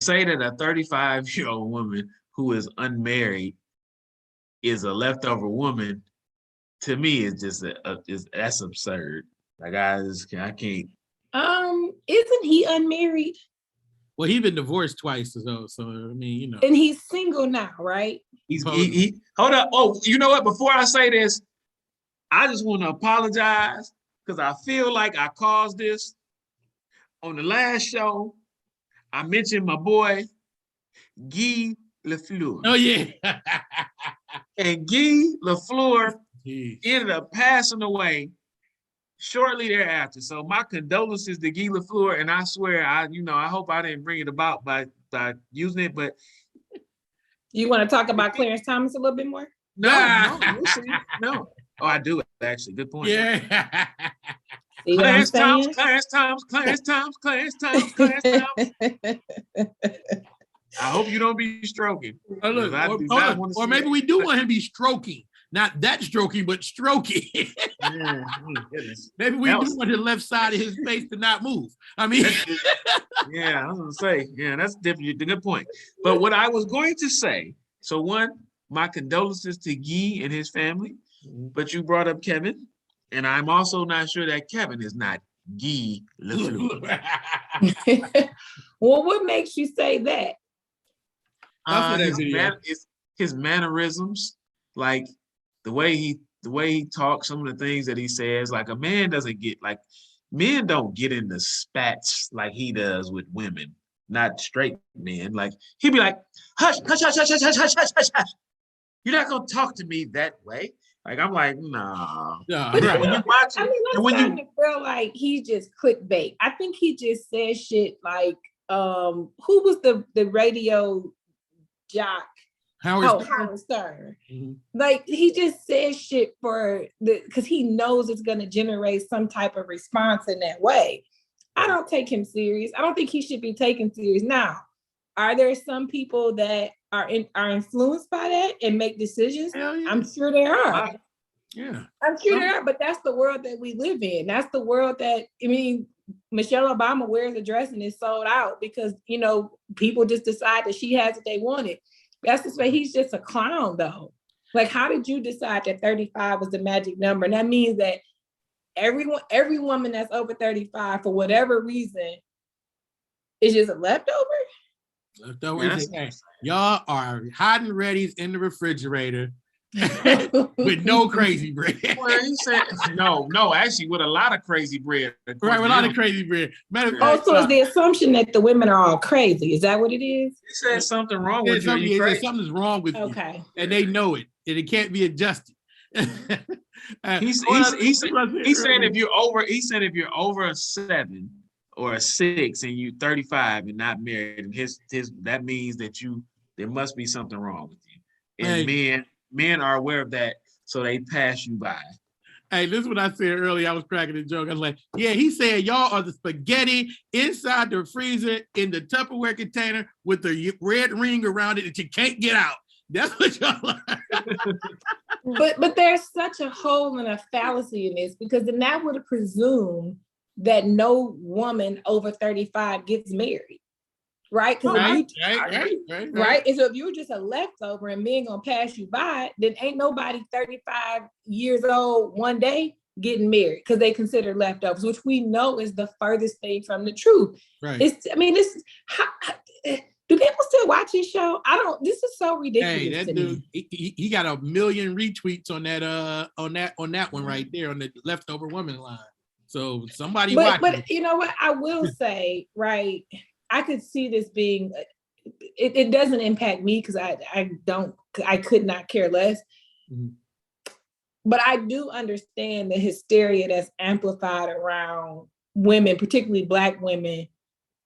say that a 35-year-old woman who is unmarried is a leftover woman, to me, is just that's absurd. Like I can't. Isn't he unmarried? Well, he's been divorced twice, so I mean, you know. And he's single now, right? He hold up. Oh, you know what? Before I say this, I just want to apologize because I feel like I caused this. On the last show, I mentioned my boy, Guy Lafleur. Oh, yeah. And Guy Lafleur ended up passing away shortly thereafter. So my condolences to Guy Lafleur, and I swear, I hope I didn't bring it about by using it, but. You want to talk about Clarence Thomas a little bit more? No. Oh, I do, actually. Good point. Yeah. Clarence Thomas. I hope you don't be stroking. Oh, look, or maybe we do want him to be stroking. Not that stroking, but stroking. Yeah, maybe we do want the left side of his face to not move. I mean, yeah, I was gonna say, yeah, that's definitely a good point. But what I was going to say, so one, my condolences to Guy and his family, but you brought up Kevin, and I'm also not sure that Kevin is not Guy Lafleur. Well, what makes you say that? His mannerisms, like the way he talks, some of the things that he says. Like a man doesn't get, like, men don't get into spats like he does with women, not straight men. Like he'd be like, hush, hush, hush, hush, hush, hush, hush, hush, hush. You're not gonna talk to me that way. Like I'm like, nah. But right. When you watch it, I'm starting to feel like he just clickbait. I think he just says shit like, who was the radio jock? Howard Stern. Mm-hmm. Like he just says shit because he knows it's going to generate some type of response in that way. I don't take him serious. I don't think he should be taken serious. Now, are there some people that are influenced by that and make decisions? Yeah. I'm sure there are. Yeah, I'm sure there are. But that's the world that we live in. That's the world that, I mean, Michelle Obama wears a dress and it's sold out because people just decide that she has what they wanted. That's the way. He's just a clown, though. Like, how did you decide that 35 was the magic number? And that means that every woman that's over 35, for whatever reason, is just a leftover. Y'all are hot and ready's in the refrigerator with no crazy bread. Well, he said no, actually with a lot of crazy bread. Right, with a lot of crazy bread. So is the assumption that the women are all crazy? Is that what it is? He said something wrong with you. Something's wrong with you. And they know it, and it can't be adjusted. He said if you're over a 7 or a 6 and you're 35 and not married, and his that means that there must be something wrong with you. And men are aware of that, so they pass you by. Hey, this is what I said earlier. I was cracking a joke. I was like, yeah, he said y'all are the spaghetti inside the freezer in the Tupperware container with the red ring around it that you can't get out. That's what y'all are. But there's such a hole and a fallacy in this, because then that would presume that no woman over 35 gets married. Right? Right. And so if you're just a leftover and men gonna pass you by, then ain't nobody 35 years old one day getting married because they consider leftovers, which we know is the furthest thing from the truth. Right. Do people still watch this show? This is so ridiculous. Hey, that dude, he got 1 million retweets on that one right there on the leftover woman line. So somebody watching. But you know what? I will say, right. I could see this being, it doesn't impact me because I could not care less. Mm-hmm. But I do understand the hysteria that's amplified around women, particularly Black women,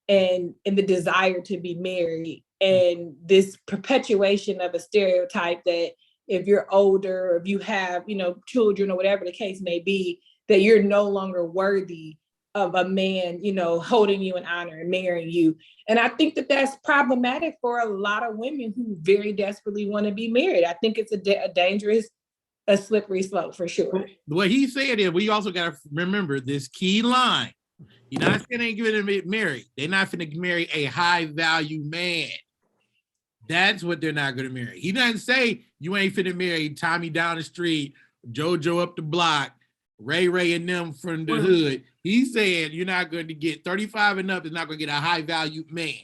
and the desire to be married, and this perpetuation of a stereotype that if you're older, or if you have, children or whatever the case may be, that you're no longer worthy of a man, holding you in honor and marrying you. And I think that that's problematic for a lot of women who very desperately want to be married. I think it's a dangerous, a slippery slope for sure. What he said is, we also got to remember this key line. You're not saying they ain't gonna get married. They're not gonna marry a high value man. That's what they're not gonna marry. He doesn't say you ain't finna marry Tommy down the street, JoJo up the block, Ray and them from the hood. He's saying you're not going to get 35 and up is not gonna get a high value man.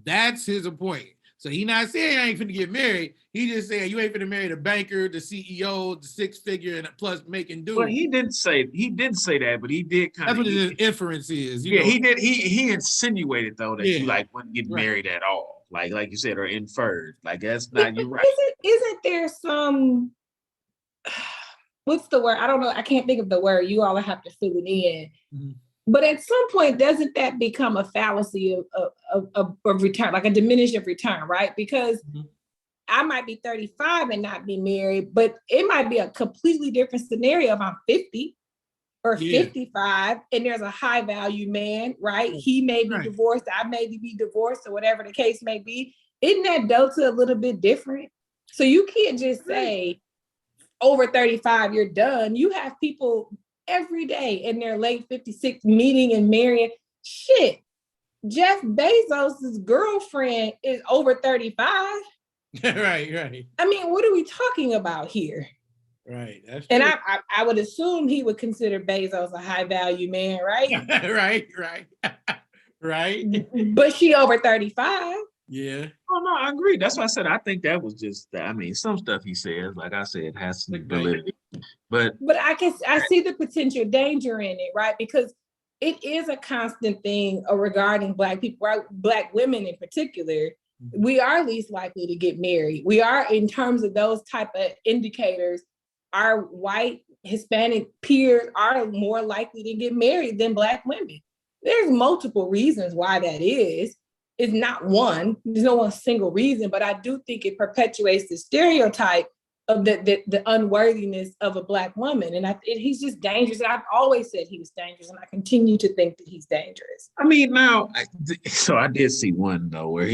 That's his point. So he's not saying I ain't finna get married. He just saying you ain't finna marry the banker, the CEO, the 6-figure, and plus making dude. Well, he didn't say that, but he did kind of. That's what his inference is. Yeah, he did. He insinuated though that you like wouldn't get Right. married at all, like you said, or inferred. Like that's not you right. Isn't there some? What's the word? I don't know. I can't think of the word. You all have to fill it in. Mm-hmm. But at some point, doesn't that become a fallacy of return, like a diminished of return, right? Because I might be 35 and not be married, but it might be a completely different scenario if I'm 50 or 55 and there's a high value man, right? He may be divorced, I may be divorced, or whatever the case may be. Isn't that delta a little bit different? So you can't just say over 35, you're done. You have people every day in their late 56 meeting and marrying. Shit, Jeff Bezos' girlfriend is over 35. Right. I mean, what are we talking about here? Right. That's and I would assume he would consider Bezos a high value man, right? right. But she over 35. Yeah. Oh no, I agree. That's why I said I think that was just. I mean, some stuff he says, like I said, has some validity. But I see the potential danger in it, right? Because it is a constant thing regarding Black people, right? Black women in particular. We are least likely to get married. We are, in terms of those type of indicators, our white Hispanic peers are more likely to get married than Black women. There's multiple reasons why that is. It's not one. There's no one single reason, but I do think it perpetuates the stereotype of the unworthiness of a Black woman. And he's just dangerous. And I've always said he was dangerous, and I continue to think that he's dangerous. I mean, now, so I did see one, though, where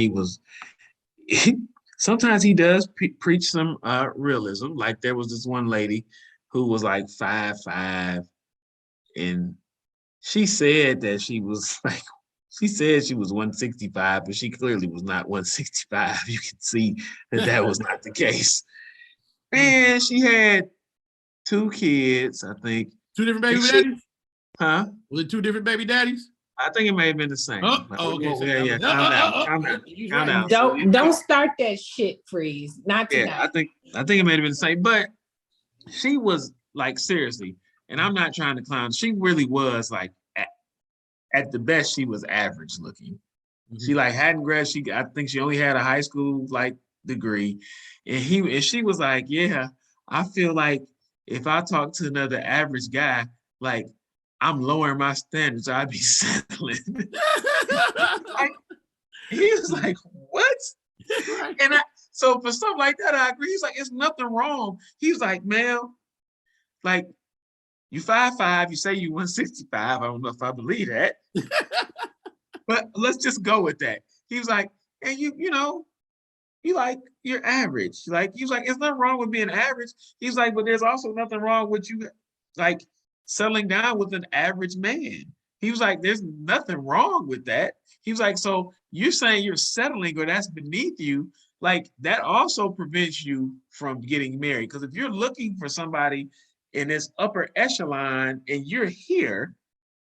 sometimes he does preach some realism. Like there was this one lady who was like 5'5", and she said that she was like, she said she was 165, but she clearly was not 165. You can see that was not the case. And she had 2 kids, I think. 2 different baby daddies? Huh? Was it 2 different baby daddies? I think it may have been the same. Okay. Yeah. Calm down. Don't start that shit, Freeze. Not tonight. Yeah, I think it may have been the same. But she was like, seriously, and I'm not trying to clown. She really was like, at the best, she was average looking. She like hadn't graduated. I think she only had a high school like degree, and she was like, yeah, I feel like if I talk to another average guy, like I'm lowering my standards, I'd be settling. He was like, what? And so for something like that, I agree. He's like, it's nothing wrong. He was like, Mel, like you 5'5", you say you 165. I don't know if I believe that. But let's just go with that. He was like, and you know, you're average. Like, he was like, it's nothing wrong with being average. He's like, but there's also nothing wrong with you like settling down with an average man. He was like, there's nothing wrong with that. He was like, so you're saying you're settling or that's beneath you, like that also prevents you from getting married. Because if you're looking for somebody in this upper echelon and you're here,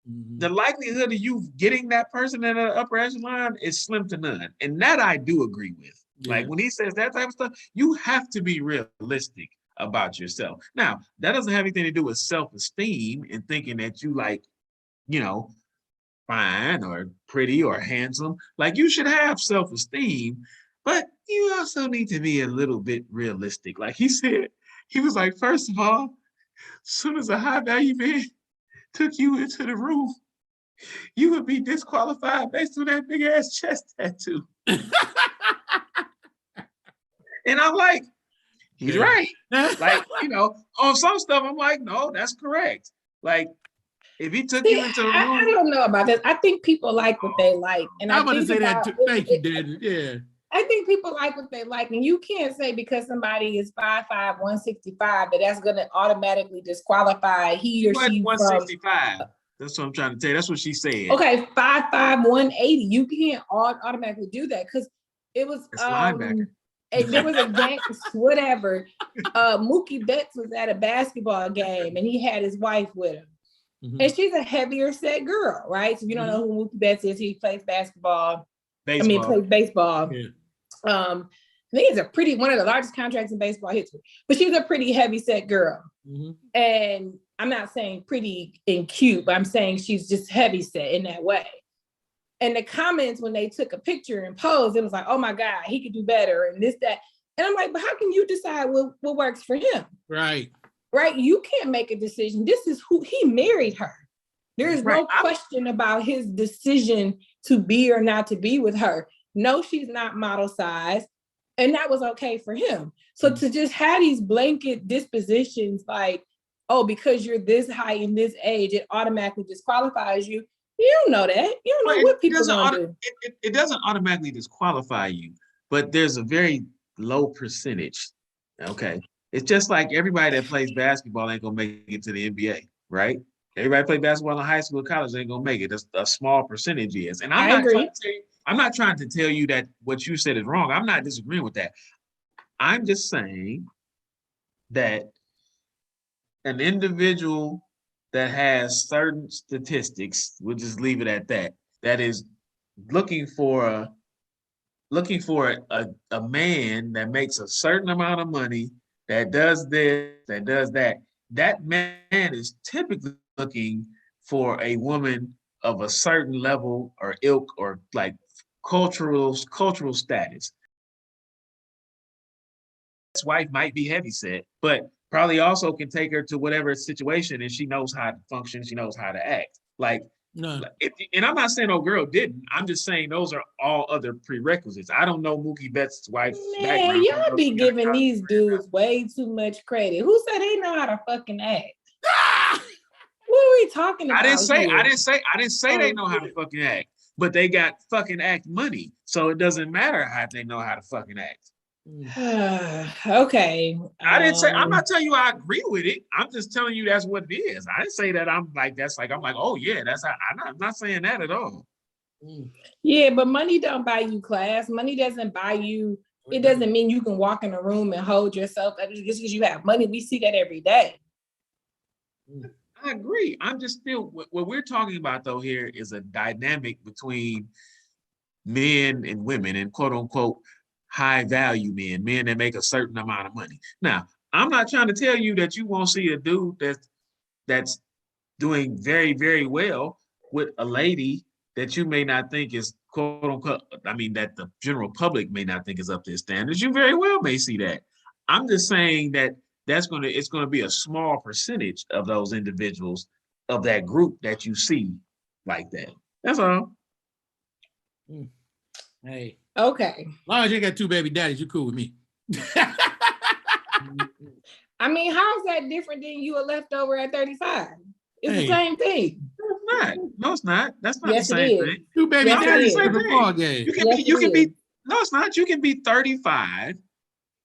the likelihood of you getting that person in an upper echelon is slim to none. And that I do agree with. Yeah. Like when he says that type of stuff, you have to be realistic about yourself. Now, that doesn't have anything to do with self-esteem and thinking that you like, you know, fine or pretty or handsome. Like you should have self-esteem, but you also need to be a little bit realistic. Like he said, he was like, first of all, as soon as a high value man took you into the room, you would be disqualified based on that big ass chest tattoo. And I'm like, he's right. Like, you know, on some stuff, I'm like, no, that's correct. Like, if he took you into the room. I don't know about this. I think people like what they like. And I'm going to say that too. Thank you, Dad. Yeah. I think people like what they like. And you can't say because somebody is 5'5", 165, that that's going to automatically disqualify he or she 165. That's what I'm trying to tell you. That's what she said. Okay, 5'5", 180. You can't automatically do that because it was It's linebacker. there was a game, whatever. Mookie Betts was at a basketball game and he had his wife with him. Mm-hmm. And she's a heavier set girl, right? So if you don't know who Mookie Betts is, he plays basketball. Plays baseball. Yeah. I think it's one of the largest contracts in baseball history. But she's a pretty heavy set girl. Mm-hmm. And I'm not saying pretty and cute, but I'm saying she's just heavy set in that way. And the comments when they took a picture and posed, it was like, oh my God, he could do better and this, that. And I'm like, but how can you decide what works for him? Right. Right? You can't make a decision. This is who he married her. There's no question about his decision to be or not to be with her. No, she's not model size. And that was okay for him. So to just have these blanket dispositions like, oh, because you're this high in this age, it automatically disqualifies you. You don't know that. You don't know what people do. It doesn't automatically disqualify you, but there's a very low percentage. Okay. It's just like everybody that plays basketball ain't gonna make it to the NBA, right? Everybody play basketball in high school, college ain't gonna make it. Just a small percentage is. And I'm not trying to tell you that what you said is wrong. I'm not disagreeing with that. I'm just saying that an individual that has certain statistics, we'll just leave it at that, that is looking for a man that makes a certain amount of money, that does this, that does that. That man is typically looking for a woman of a certain level or ilk or like cultural status. His wife might be heavyset, but probably also can take her to whatever situation and she knows how to function, she knows how to act. Like, no. And I'm not saying no girl didn't. I'm just saying those are all other prerequisites. I don't know Mookie Betts' wife's background. Y'all be giving these dudes way too much credit. Who said they know how to fucking act? What are we talking about? I didn't say they know how to fucking act, but they got fucking act money. So it doesn't matter how they know how to fucking act. Okay. I'm not telling you I agree with it. I'm just telling you that's what it is. I didn't say that I'm like, oh yeah, that's how, I'm not saying that at all. Yeah, but money don't buy you class. Money doesn't buy you, it doesn't mean you can walk in a room and hold yourself up just because you have money. We see that every day. I agree. I'm just still, what we're talking about though here is a dynamic between men and women and quote unquote high value men that make a certain amount of money. Now, I'm not trying to tell you that you won't see a dude that's doing very, very well with a lady that you may not think is quote unquote, that the general public may not think is up to his standards. You very well may see that. I'm just saying that it's going to be a small percentage of those individuals of that group that you see like that. That's all. Hey. Okay. As long as you got two baby daddies, you're cool with me. I mean, how's that different than you a leftover at 35? It's the same thing. No, it's not. That's not the same thing. Two baby daddies is the ball game. You can be. No, it's not. You can be 35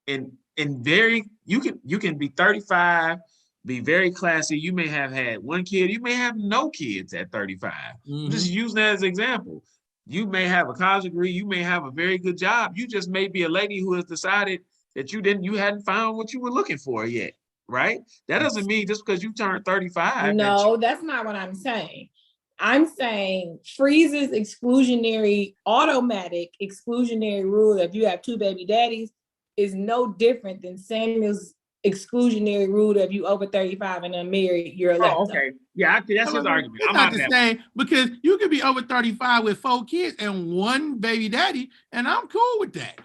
and you can be 35, be very classy. You may have had one kid. You may have no kids at 35. Mm-hmm. Just using that as an example. You may have a college degree. You may have a very good job. You just may be a lady who has decided that you hadn't found what you were looking for yet, right? That doesn't mean just because you turned 35. No, that's not what I'm saying. I'm saying Freeze's automatic exclusionary rule if you have two baby daddies is no different than Samuel's exclusionary rule that if you over 35 and unmarried, you're a leftover. Oh, okay. Yeah, that's his argument. It's not the same because you could be over 35 with 4 kids and one baby daddy, and I'm cool with that.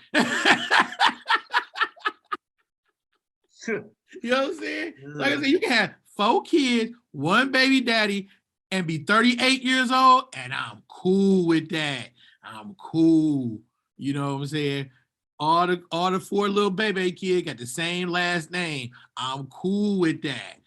You know what I'm saying? Like I said, you can have 4 kids, one baby daddy, and be 38 years old, and I'm cool with that. I'm cool. You know what I'm saying? All the 4 little baby kids got the same last name. I'm cool with that.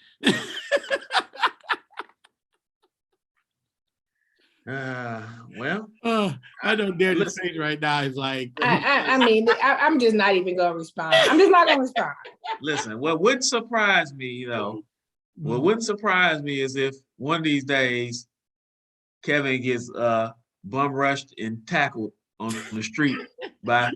I know Danny's face right now is like. I'm just not even gonna respond. I'm just not gonna respond. Listen, what wouldn't surprise me, what wouldn't surprise me is if one of these days Kevin gets bum rushed and tackled on the street by